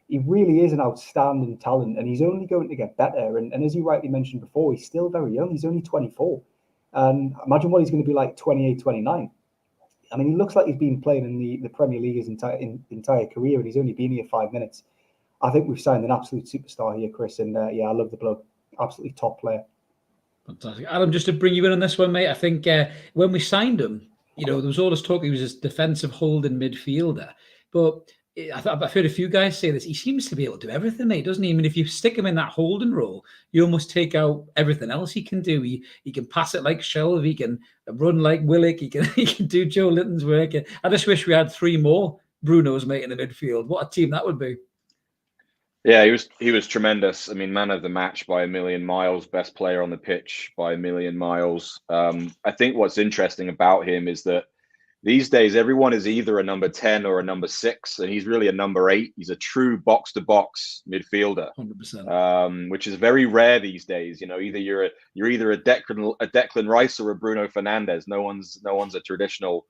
he really is an outstanding talent, and he's only going to get better. And as you rightly mentioned before, he's still very young. He's only 24. And imagine what he's going to be like 28, 29. I mean, he looks like he's been playing in the Premier League his entire career, and he's only been here 5 minutes. I think we've signed an absolute superstar here, Chris, and I love the bloke. Absolutely top player. Fantastic. Adam, just to bring you in on this one, mate, I think when we signed him, there was all this talk he was a defensive holding midfielder. But I've heard a few guys say this. He seems to be able to do everything, mate, doesn't he? I mean, if you stick him in that holding role, you almost take out everything else he can do. He can pass it like Shelvey, he can run like Willock, he can do Joe Linton's work. I just wish we had 3 more Brunos, mate, in the midfield. What a team that would be. Yeah, he was tremendous. I mean, man of the match by a million miles, best player on the pitch by a million miles. I think what's interesting about him is that these days everyone is either a number 10 or a number 6, and he's really a number 8. He's a true box-to-box midfielder, 100%. Which is very rare these days. Either you're either a Declan Rice or a Bruno Fernandes. No one's a traditional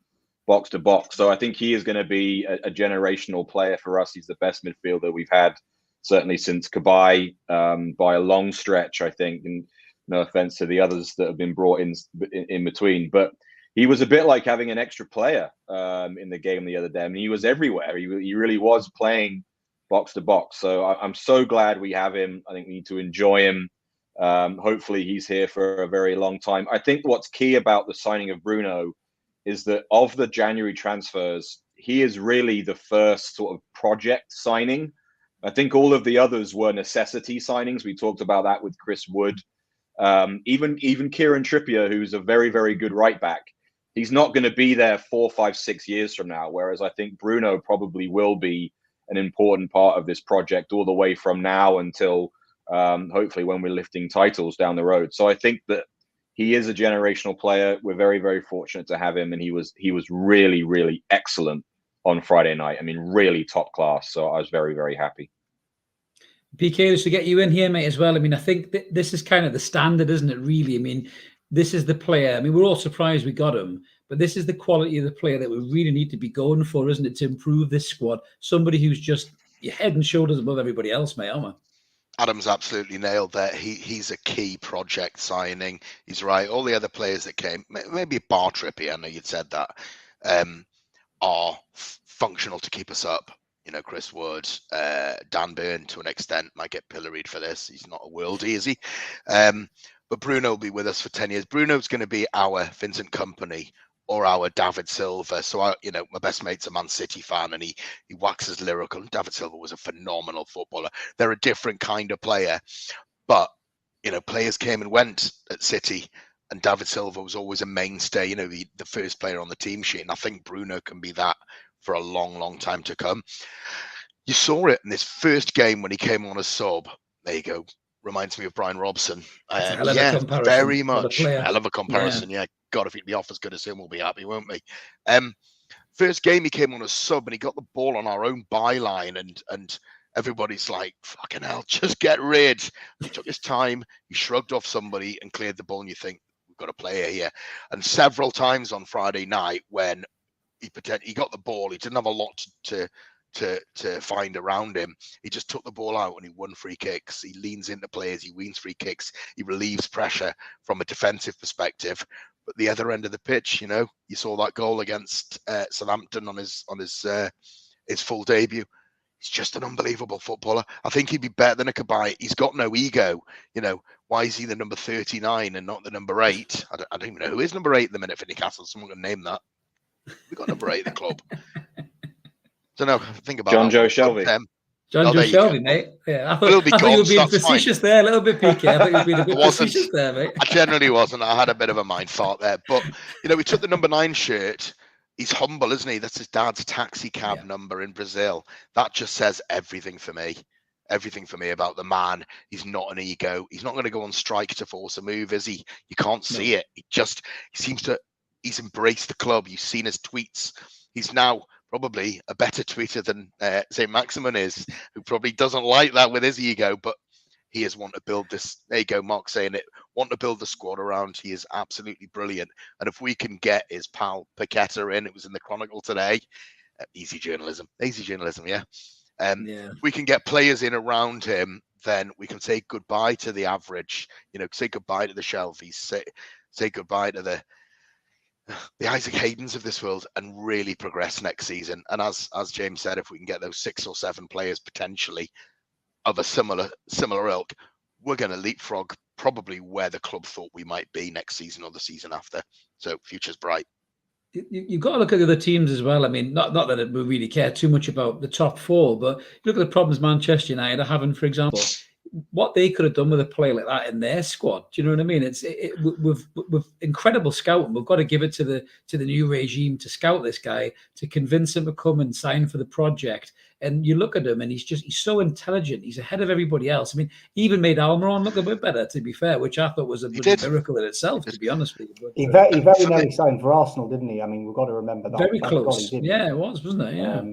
box-to-box. So I think he is going to be a generational player for us. He's the best midfielder we've had, certainly since Kabai, by a long stretch, I think. And no offense to the others that have been brought in between, but he was a bit like having an extra player in the game the other day. I mean, he was everywhere. He really was playing box to box. So I'm so glad we have him. I think we need to enjoy him. Hopefully he's here for a very long time. I think what's key about the signing of Bruno is that of the January transfers, he is really the first sort of project signing. I think all of the others were necessity signings. We talked about that with Chris Wood. Even Kieran Trippier, who's a very, very good right back, he's not going to be there 4, 5, 6 years from now. Whereas I think Bruno probably will be an important part of this project all the way from now until hopefully when we're lifting titles down the road. So I think that he is a generational player. We're very, very fortunate to have him. And he was really, really excellent on Friday night. I mean, really top class. So I was very, very happy. PK, just to get you in here, mate, as well. I mean, I think this is kind of the standard, isn't it, really? I mean, this is the player. I mean, we're all surprised we got him, but this is the quality of the player that we really need to be going for, isn't it, to improve this squad? Somebody who's just head and shoulders above everybody else, mate, aren't we? Adam's absolutely nailed that. He's a key project signing. He's right. All the other players that came, maybe bar Trippy, I know you'd said that, are functional to keep us up. You know, Chris Wood, Dan Burn to an extent might get pilloried for this. He's not a worldie, is he? But Bruno will be with us for 10 years. Bruno's going to be our Vincent Kompany or our David Silva. So, my best mate's a Man City fan, and he waxes lyrical. And David Silva was a phenomenal footballer. They're a different kind of player. But, players came and went at City, and David Silva was always a mainstay, the first player on the team sheet. And I think Bruno can be that for a long, long time to come. You saw it in this first game when he came on as sub. There you go. Reminds me of Brian Robson. Yeah, very much. Hell of a comparison. Yeah. God, if the offer's good as him, we'll be happy, won't we? First game he came on as sub, and he got the ball on our own byline, and everybody's like, fucking hell, just get rid. He took his time, he shrugged off somebody and cleared the ball, and you think, we've got a player here. And several times on Friday night when he got the ball, he didn't have a lot to find around him. He just took the ball out and he won free kicks. He leans into players, he wins free kicks, he relieves pressure from a defensive perspective. But the other end of the pitch, you saw that goal against Southampton on his full debut. He's just an unbelievable footballer. I think he'd be better than a Kabay. He's got no ego. Why is he the number 39 and not the number 8? I don't even know who is number 8 at the minute for Newcastle. Someone can name that. We've got number 8 in the club. Don't know. Think about John Joe Shelby. John Joe Shelby, mate. Yeah, I thought you were being facetious there, a little bit peaky. I thought you were being a bit facetious there, mate. I generally wasn't. I had a bit of a mind fart there. But, we took the number 9 shirt. He's humble, isn't he? That's his dad's taxi cab number in Brazil. That just says everything for me. Everything for me about the man. He's not an ego. He's not going to go on strike to force a move, is he? You can't see it. He's embraced the club. You've seen his tweets. He's now probably a better tweeter than St. Maximin is, who probably doesn't like that with his ego, but he has wanted to build this. There you go, Mark saying it. Want to build the squad around. He is absolutely brilliant. And if we can get his pal Paqueta in, it was in the Chronicle today. Easy journalism, yeah. If we can get players in around him, then we can say goodbye to the average. Say goodbye to the Shelvies. Say goodbye to the Isaac Haydens of this world and really progress next season. And as James said, if we can get those 6 or 7 players potentially of a similar ilk, we're going to leapfrog probably where the club thought we might be next season or the season after. So future's bright. You've got to look at the other teams as well. I mean, not that we really care too much about the top 4, but look at the problems Manchester United are having, for example. What they could have done with a player like that in their squad. Do you know what I mean? With incredible scouting. We've got to give it to the new regime to scout this guy, to convince him to come and sign for the project. And you look at him and he's so intelligent. He's ahead of everybody else. I mean, he even made Almiron look a bit better, to be fair, which I thought was a miracle in itself, to be honest with you. He very nearly signed for Arsenal, didn't he? I mean, we've got to remember that. Very close. Yeah, it was, wasn't it? Yeah.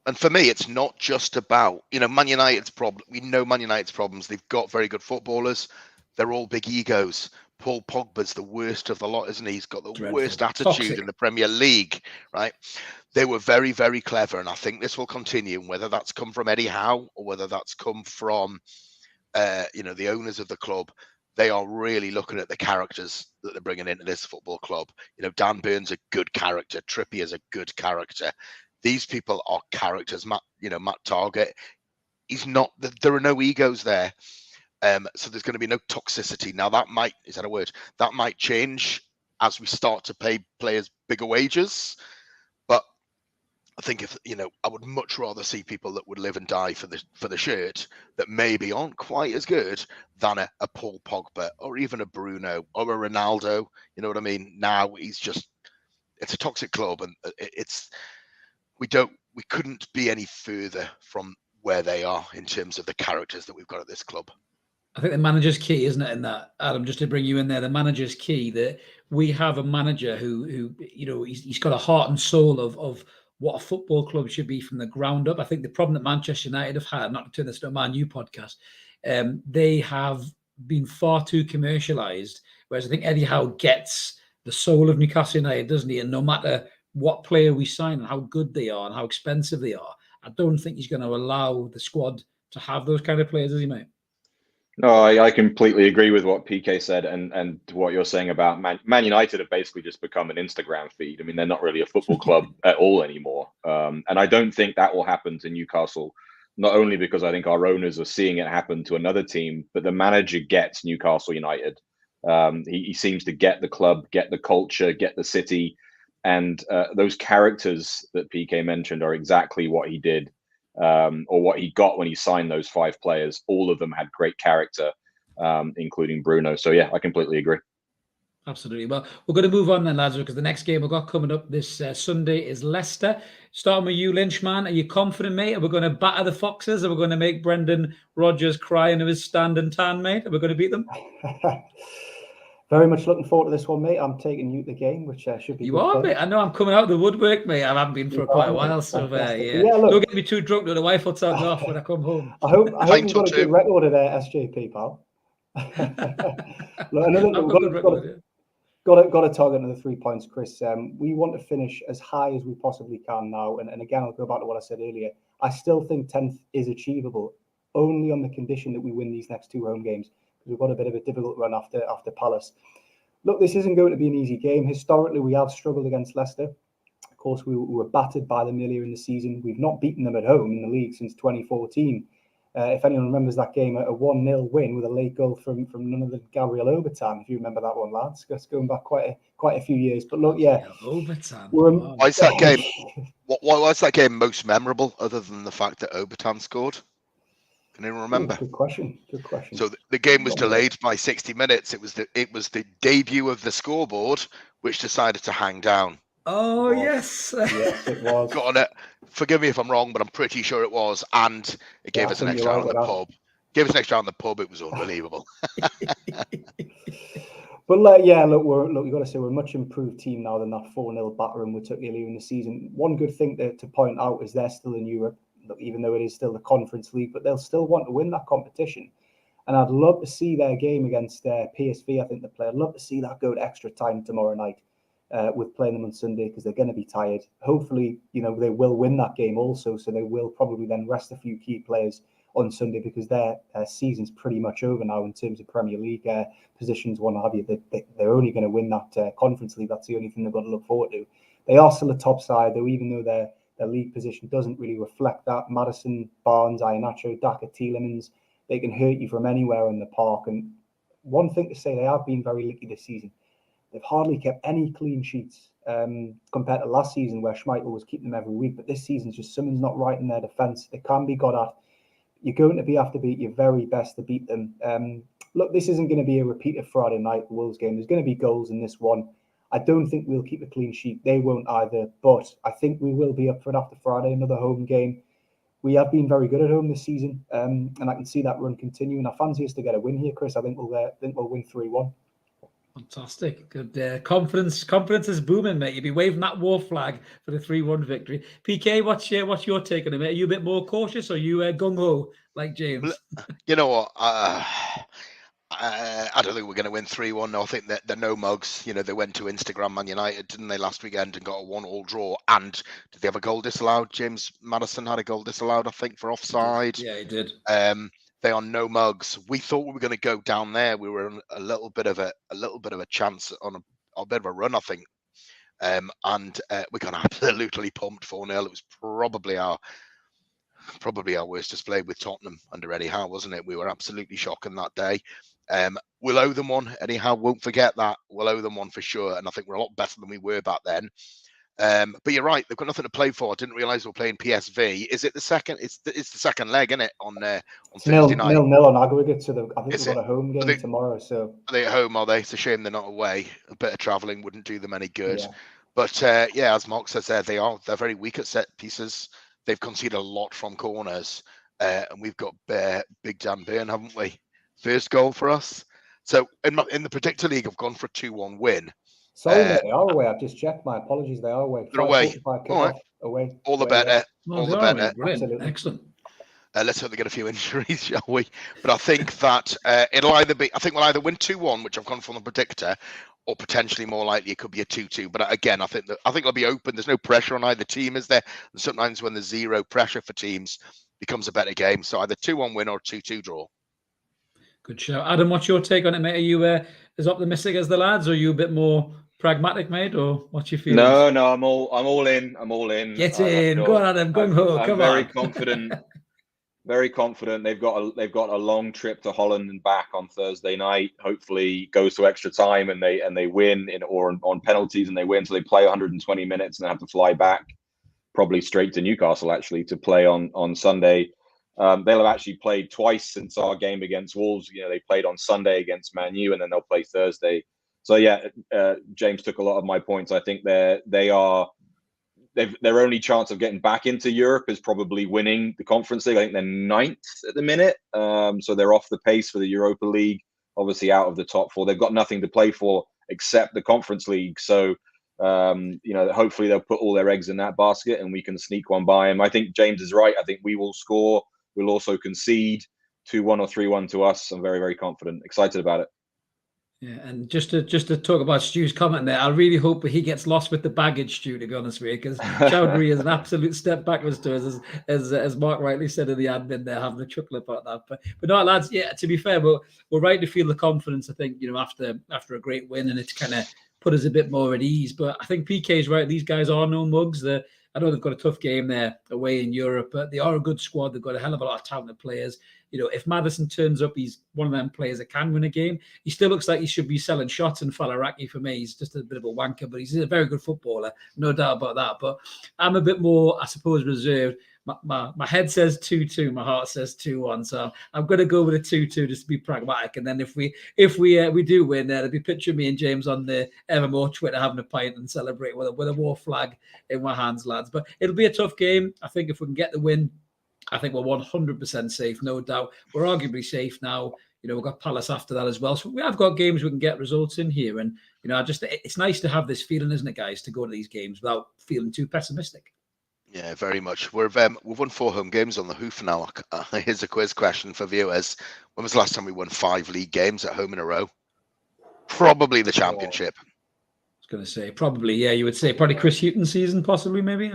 And for me, it's not just about, Man United's problem. We know Man United's problems. They've got very good footballers. They're all big egos. Paul Pogba's the worst of the lot, isn't he? He's got the worst attitude in the Premier League, right? They were very, very clever. And I think this will continue, whether that's come from Eddie Howe or whether that's come from, the owners of the club. They are really looking at the characters that they're bringing into this football club. Dan Burn's a good character. Trippier is a good character. These people are characters. Matt Target, he's not. There are no egos there, so there's going to be no toxicity. Now that might change as we start to pay players bigger wages. But I think I would much rather see people that would live and die for the shirt that maybe aren't quite as good than a Paul Pogba or even a Bruno or a Ronaldo. You know what I mean? Now it's a toxic club, and we couldn't be any further from where they are in terms of the characters that we've got at this club. I think the manager's key, isn't it, in that, Adam, just to bring you in there, the manager's key, that we have a manager who he's got a heart and soul of what a football club should be from the ground up. I think the problem that Manchester United have had, not to turn this to my new podcast, they have been far too commercialised, whereas I think Eddie Howe gets the soul of Newcastle United, doesn't he? And no matter what player we sign and how good they are and how expensive they are, I don't think he's going to allow the squad to have those kind of players as you might. No, I completely agree with what PK said and what you're saying about Man United have basically just become an Instagram feed. I mean, they're not really a football club at all anymore. And I don't think that will happen to Newcastle, not only because I think our owners are seeing it happen to another team, but the manager gets Newcastle United. He seems to get the club, get the culture, get the city. And those characters that PK mentioned are exactly what he did. Or what he got when he signed those 5 players. All of them had great character, including Bruno. So yeah, I completely agree. Absolutely. Well, we're going to move on then, lads, because the next game we've got coming up this Sunday is Leicester. Starting with you, Lynchman. Are you confident, mate? Are we going to batter the Foxes? Are we going to make Brendan Rodgers cry into his stand and tan, mate? Are we going to beat them? Very much looking forward to this one, mate. I'm taking you the game, which should be. You are, mate. I know I'm coming out of the woodwork, mate. I haven't been for quite a while, so yeah. Look, don't get me too drunk that the wife will tell me off when I come home. I hope you've got a good record of there, SJP, pal. Look, got a target of the 3 points, Chris. We want to finish as high as we possibly can now. And again, I'll go back to what I said earlier. I still think 10th is achievable, only on the condition that we win these next 2 home games. We've got a bit of a difficult run after Palace. Look, this isn't going to be an easy game. Historically, we have struggled against Leicester. Of course, we were battered by them earlier in the season. We've not beaten them at home in the league since 2014. If anyone remembers that game, a 1-0 win with a late goal from none other than Gabriel Obertan, if you remember that one, lads. That's going back quite a few years. But look, yeah. Obertan. Why is that game? Why is that game most memorable, other than the fact that Obertan scored? Can anyone remember? Good question. So the game was delayed by 60 minutes. It was the debut of the scoreboard which decided to hang down. Oh, yes. Yes, it was. Got on it. Forgive me if I'm wrong, but I'm pretty sure it was. And it gave us an extra round in the pub. Gave us an extra round in the pub. It was unbelievable. But look, we've got to say we're a much improved team now than that 4-0 battering we took earlier in the season. One good thing to point out is they're still in Europe. Look, even though it is still the Conference League, but they'll still want to win that competition. And I'd love to see their game against PSV, I think they play. I'd love to see that go to extra time tomorrow night with playing them on Sunday, because they're going to be tired. Hopefully, they will win that game also, so they will probably then rest a few key players on Sunday, because their season's pretty much over now in terms of Premier League positions, what have you. They're only going to win that Conference League. That's the only thing they've got to look forward to. They are still a top side, though, even though their league position doesn't really reflect that. Maddison, Barnes, Iheanacho, Daka, Tielemans, they can hurt you from anywhere in the park. And one thing to say, they have been very lucky this season. They've hardly kept any clean sheets compared to last season, where Schmeichel was keeping them every week. But this season's just something's not right in their defence. They can be got at. You're going to have to beat your very best to beat them. Look, this isn't going to be a repeat of Friday night Wolves game. There's going to be goals in this one. I don't think we'll keep a clean sheet. They won't either. But I think we will be up for it after Friday, another home game. We have been very good at home this season, and I can see that run continuing. I fancy us to get a win here, Chris. I think we'll win 3-1. Fantastic. Good. Confidence is booming, mate. You'll be waving that war flag for the 3-1 victory. PK, what's your take on it, mate? Are you a bit more cautious, or are you gung-ho like James? You know what? I don't think we're going to win 3-1. No, I think that they're no mugs. They went to Instagram Man United, didn't they, last weekend, and got a 1-1 draw. And did they have a goal disallowed? James Maddison had a goal disallowed, I think, for offside. Yeah, he did. They are no mugs. We thought we were going to go down there. We were on a little bit of a chance on a bit of a run, I think. And we got absolutely pumped 4-0. It was probably our worst display with Tottenham under Eddie Howe, wasn't it? We were absolutely shocking that day. We'll owe them one. Eddie Howe won't forget that. We'll owe them one for sure. And I think we're a lot better than we were back then. But you're right. They've got nothing to play for. I didn't realise we were playing PSV. Is it the second? It's the second leg, isn't it? On Thursday night. 0-0 on aggregate. So I think they've got a home game tomorrow. So are they at home? Are they? It's a shame they're not away. A bit of travelling wouldn't do them any good. Yeah. But as Mark says, they're very weak at set pieces. They've conceded a lot from corners, and we've got Big Dan Byrne, haven't we? First goal for us. So in the Predictor League, I've gone for a 2-1 win. Sorry, they are away. I've just checked. My apologies. They are away. They're away. All right. Away. All the better. Yeah. All the better. Brilliant. Excellent. Let's hope they get a few injuries, shall we? But I think that it'll either be. I think we'll either win 2-1, which I've gone from the Predictor, or potentially more likely it could be a 2-2. But again, I think it'll be open. There's no pressure on either team, is there? And sometimes when there's zero pressure for teams, it becomes a better game. So either 2-1 win or 2-2 draw. Good show. Adam, what's your take on it, mate? Are you as optimistic as the lads, or are you a bit more pragmatic, mate, or what's your feelings? No, I'm all in. Get in. Go on, Adam. Gung ho. Come on. Very confident. Very confident. They've got a long trip to Holland and back on Thursday night. Hopefully, goes to extra time and they win or on penalties and they win. So they play 120 minutes and they have to fly back, probably straight to Newcastle actually to play on Sunday. They'll have actually played twice since our game against Wolves. They played on Sunday against Man U and then they'll play Thursday. So yeah, James took a lot of my points. I think their only chance of getting back into Europe is probably winning the Conference League. I think they're 9th at the minute. So they're off the pace for the Europa League, obviously out of the top 4. They've got nothing to play for except the Conference League. So, hopefully they'll put all their eggs in that basket and we can sneak one by them. I think James is right. I think we will score. We'll also concede 2-1 or 3-1 to us. I'm very, very confident, excited about it. Yeah, and just to talk about Stu's comment there, I really hope he gets lost with the baggage, Stu, to be honest with you, because Chowdhury is an absolute step backwards to us, as Mark rightly said in the admin there, having a chuckle about that. But no, lads, yeah, to be fair, we're right to feel the confidence, I think, after a great win, and it's kind of put us a bit more at ease. But I think PK is right. These guys are no mugs. I know they've got a tough game there away in Europe, but they are a good squad. They've got a hell of a lot of talented players. If Maddison turns up, he's one of them players that can win a game. He still looks like he should be selling shots in Falaraki for me. He's just a bit of a wanker, but he's a very good footballer, no doubt about that. But I'm a bit more, I suppose, reserved. My head says 2-2, my heart says 2-1. So I'm going to go with a 2-2 just to be pragmatic. And then if we do win, there'll be picture me and James on the Evermore Twitter having a pint and celebrate with a Wor flag in my hands, lads. But it'll be a tough game. I think if we can get the win, I think we're 100% safe, no doubt. We're arguably safe now. We've got Palace after that as well. So we have got games we can get results in here. And, it's nice to have this feeling, isn't it, guys, to go to these games without feeling too pessimistic. Yeah, very much. We've won 4 home games on the hoof now. Here's a quiz question for viewers. When was the last time we won 5 league games at home in a row? Probably the Championship. I was going to say probably, yeah. You would say probably Chris Hughton's season, possibly, maybe.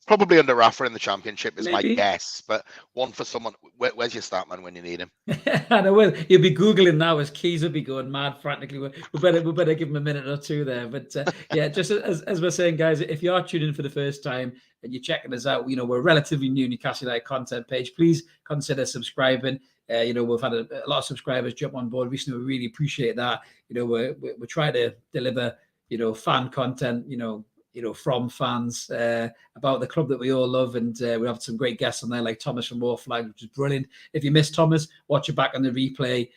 Probably under Rafa in the Championship is maybe. My guess. But one for someone. Where's your start man when you need him? I know. Well, you'll be googling now as Keys will be going mad frantically. We better give him a minute or two there. But yeah, just as we're saying, guys, if you are tuning in for the first time and you're checking us out, we're a relatively new Newcastle United content page. Please consider subscribing. We've had a lot of subscribers jump on board recently. We really appreciate that. We're trying to deliver, fan content, from fans about the club that we all love. And we have some great guests on there, like Thomas from Wor Flags, which is brilliant. If you missed Thomas, watch it back on the replay.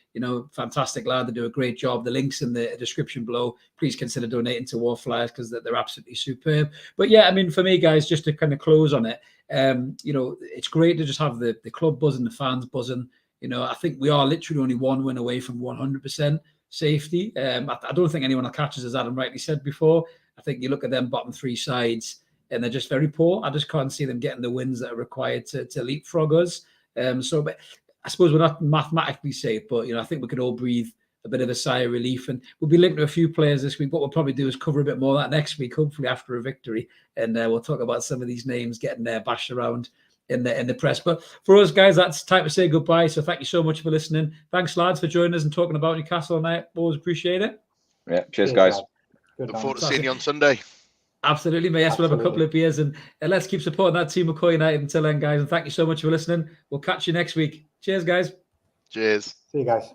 Fantastic lad. They do a great job. The link's in the description below. Please consider donating to Wor Flags because they're absolutely superb. But yeah, for me, guys, just to kind of close on it, it's great to just have the club buzzing, the fans buzzing. I think we are literally only one win away from 100% safety. I don't think anyone will catch us, as Adam rightly said before. I think you look at them bottom 3 sides and they're just very poor. I just can't see them getting the wins that are required to leapfrog us. But I suppose we're not mathematically safe, but I think we could all breathe a bit of a sigh of relief. And we'll be linked to a few players this week. What we'll probably do is cover a bit more of that next week, hopefully after a victory. And we'll talk about some of these names getting bashed around in the press. But for us, guys, that's time to say goodbye. So thank you so much for listening. Thanks, lads, for joining us and talking about Newcastle tonight. Always appreciate it. Yeah, cheers, guys. Look forward to seeing you on Sunday. Absolutely, mate. Yes, we'll have a couple of beers and let's keep supporting that team of McCoy United until then, guys. And thank you so much for listening. We'll catch you next week. Cheers, guys. Cheers. See you guys.